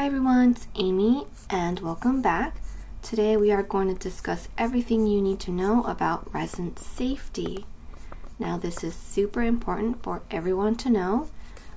Hi everyone, it's Amy and welcome back. Today we are going to discuss everything you need to know about resin safety. Now this is super important for everyone to know,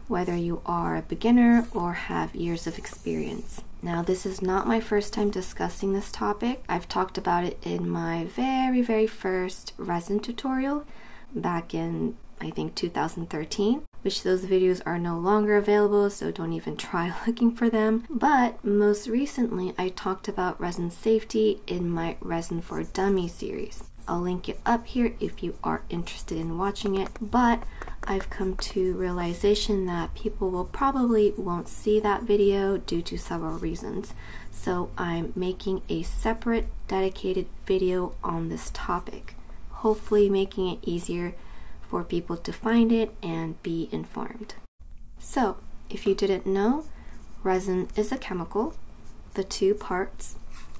whether you are a beginner or have years of experience. Now this is not my first time discussing this topic. I've talked about it in my very first resin tutorial back in I think 2013, which those videos are no longer available, so don't even try looking for them. But most recently I talked about resin safety in my Resin for Dummies series. I'll link it up here if you are interested in watching it, but I've come to realization that people will probably won't see that video due to several reasons. So I'm making a separate dedicated video on this topic, hopefully making it easier for people to find it and be informed. So if you didn't know, resin is a chemical. The two parts,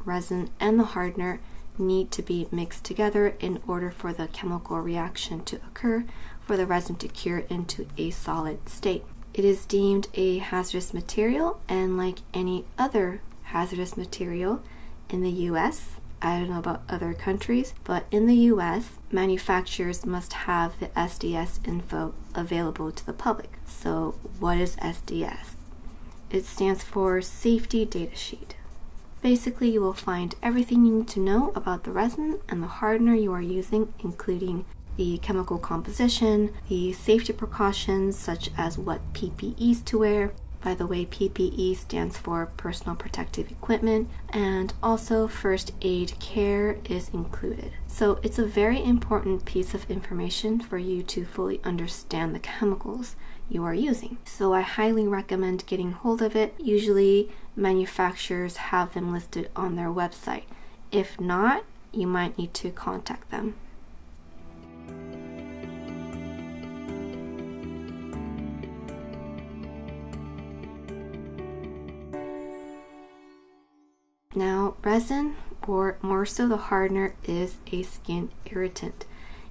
resin and the hardener, need to be mixed together in order for the chemical reaction to occur, for the resin to cure into a solid state. It is deemed a hazardous material, and like any other hazardous material in the US, I don't know about other countries, but in the US, manufacturers must have the SDS info available to the public. So what is SDS? It stands for Safety Data Sheet. Basically, you will find everything you need to know about the resin and the hardener you are using, including the chemical composition, the safety precautions such as what PPEs to wear. By the way, PPE stands for Personal Protective Equipment, and also first aid care is included. So it's a very important piece of information for you to fully understand the chemicals you are using. So I highly recommend getting hold of it. Usually manufacturers have them listed on their website. If not, you might need to contact them. Now, resin, or more so the hardener, is a skin irritant.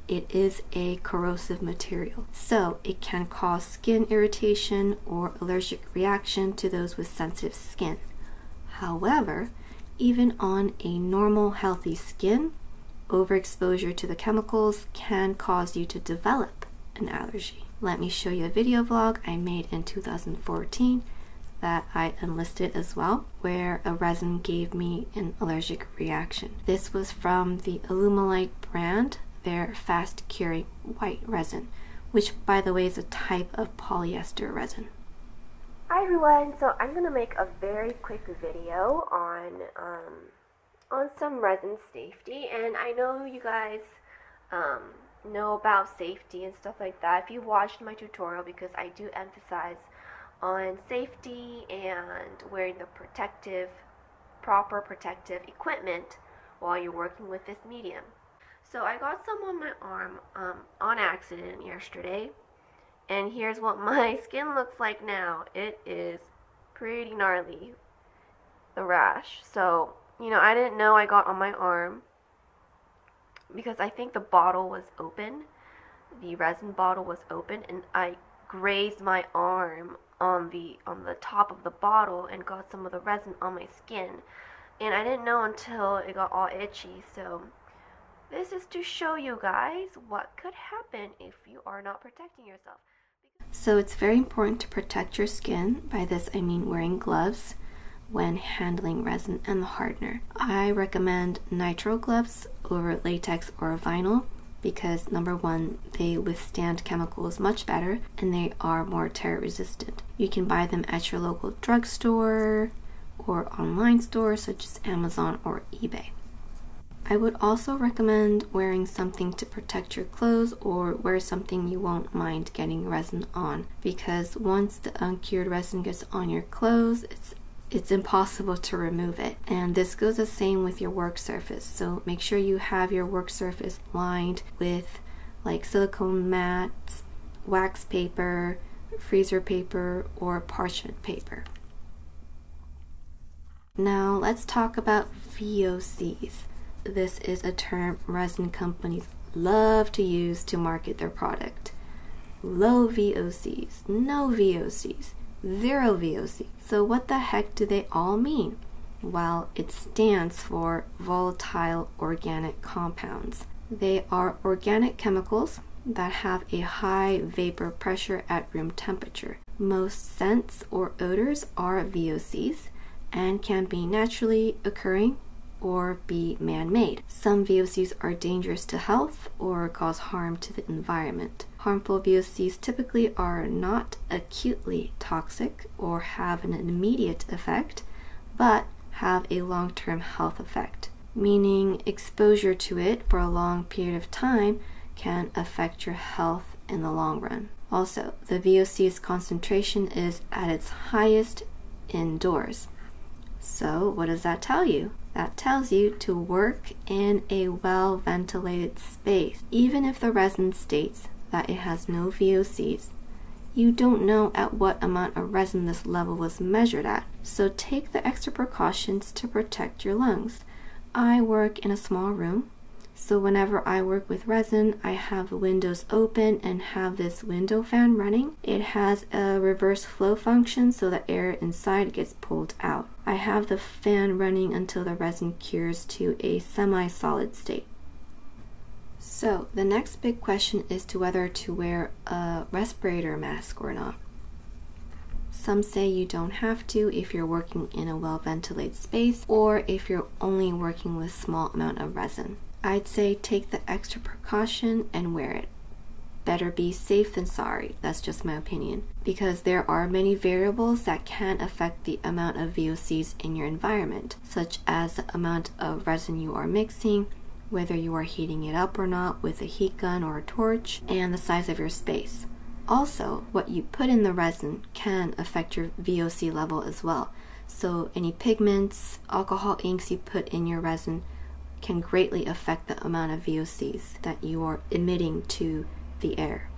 It is a corrosive material, so it can cause skin irritation or allergic reaction to those with sensitive skin. However, even on a normal, healthy skin, overexposure to the chemicals can cause you to develop an allergy. Let me show you a video vlog I made in 2014 that I enlisted as well, where a resin gave me an allergic reaction. This was from the Alumilite brand, their fast curing white resin, which by the way is a type of polyester resin. Hi everyone, so I'm going to make a very quick video on some resin safety, and I know you guys know about safety and stuff like that if you watched my tutorial, because I do emphasize on safety and wearing the proper protective equipment while you're working with this medium. So I got some on my arm on accident yesterday, and here's what my skin looks like now. It is pretty gnarly, the rash. So, you know, I didn't know I got on my arm because I think the bottle was open. The resin bottle was open, and I grazed my arm on the top of the bottle and got some of the resin on my skin, and I didn't know until it got all itchy. So this is to show you guys what could happen if you are not protecting yourself. So it's very important to protect your skin. By this I mean wearing gloves when handling resin and the hardener. I recommend nitrile gloves over latex or vinyl, because number one, they withstand chemicals much better and they are more tear resistant. You can buy them at your local drugstore or online stores such as Amazon or eBay. I would also recommend wearing something to protect your clothes, or wear something you won't mind getting resin on, because once the uncured resin gets on your clothes, it's impossible to remove it. And this goes the same with your work surface. So make sure you have your work surface lined with like silicone mats, wax paper, freezer paper, or parchment paper. Now let's talk about VOCs. This is a term resin companies love to use to market their product. Low VOCs, no VOCs. zero VOC. So what the heck do they all mean? Well, it stands for volatile organic compounds. They are organic chemicals that have a high vapor pressure at room temperature. Most scents or odors are VOCs and can be naturally occurring or be man-made. Some VOCs are dangerous to health or cause harm to the environment. Harmful VOCs typically are not acutely toxic or have an immediate effect, but have a long-term health effect, meaning exposure to it for a long period of time can affect your health in the long run. Also, the VOC's concentration is at its highest indoors. So what does that tell you? That tells you to work in a well-ventilated space. Even if the resin states that it has no VOCs, you don't know at what amount of resin this level was measured at, so take the extra precautions to protect your lungs. I work in a small room, so whenever I work with resin, I have the windows open and have this window fan running. It has a reverse flow function, so the air inside gets pulled out. I have the fan running until the resin cures to a semi-solid state. So the next big question is to whether to wear a respirator mask or not. Some say you don't have to if you're working in a well-ventilated space or if you're only working with small amount of resin. I'd say take the extra precaution and wear it. Better be safe than sorry, that's just my opinion, because there are many variables that can affect the amount of VOCs in your environment, such as the amount of resin you are mixing, whether you are heating it up or not with a heat gun or a torch, and the size of your space. Also, what you put in the resin can affect your VOC level as well. So any pigments, alcohol inks you put in your resin can greatly affect the amount of VOCs that you are emitting to the air.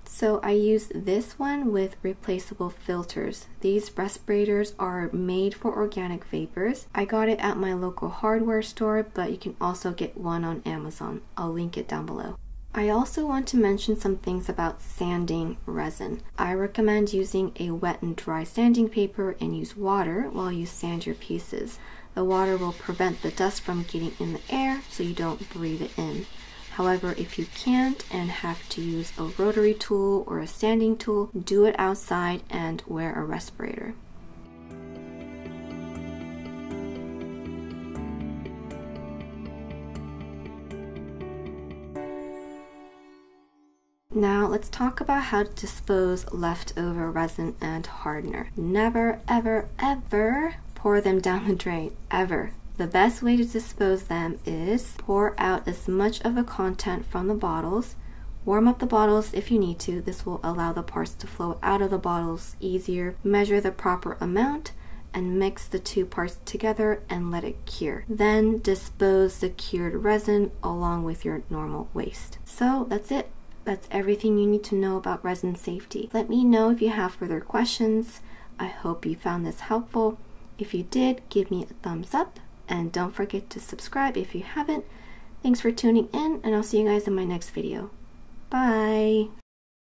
So I use this one with replaceable filters. These respirators are made for organic vapors. I got it at my local hardware store, but you can also get one on Amazon. I'll link it down below. I also want to mention some things about sanding resin. I recommend using a wet and dry sanding paper and use water while you sand your pieces. The water will prevent the dust from getting in the air so you don't breathe it in. However, if you can't and have to use a rotary tool or a sanding tool, do it outside and wear a respirator. Now let's talk about how to dispose leftover resin and hardener. Never, ever, ever pour them down the drain, ever. The best way to dispose them is pour out as much of the content from the bottles. Warm up the bottles if you need to. This will allow the parts to flow out of the bottles easier. Measure the proper amount and mix the two parts together and let it cure. Then dispose the cured resin along with your normal waste. So that's it. That's everything you need to know about resin safety. Let me know if you have further questions. I hope you found this helpful. If you did, give me a thumbs up and don't forget to subscribe if you haven't. Thanks for tuning in, and I'll see you guys in my next video. Bye!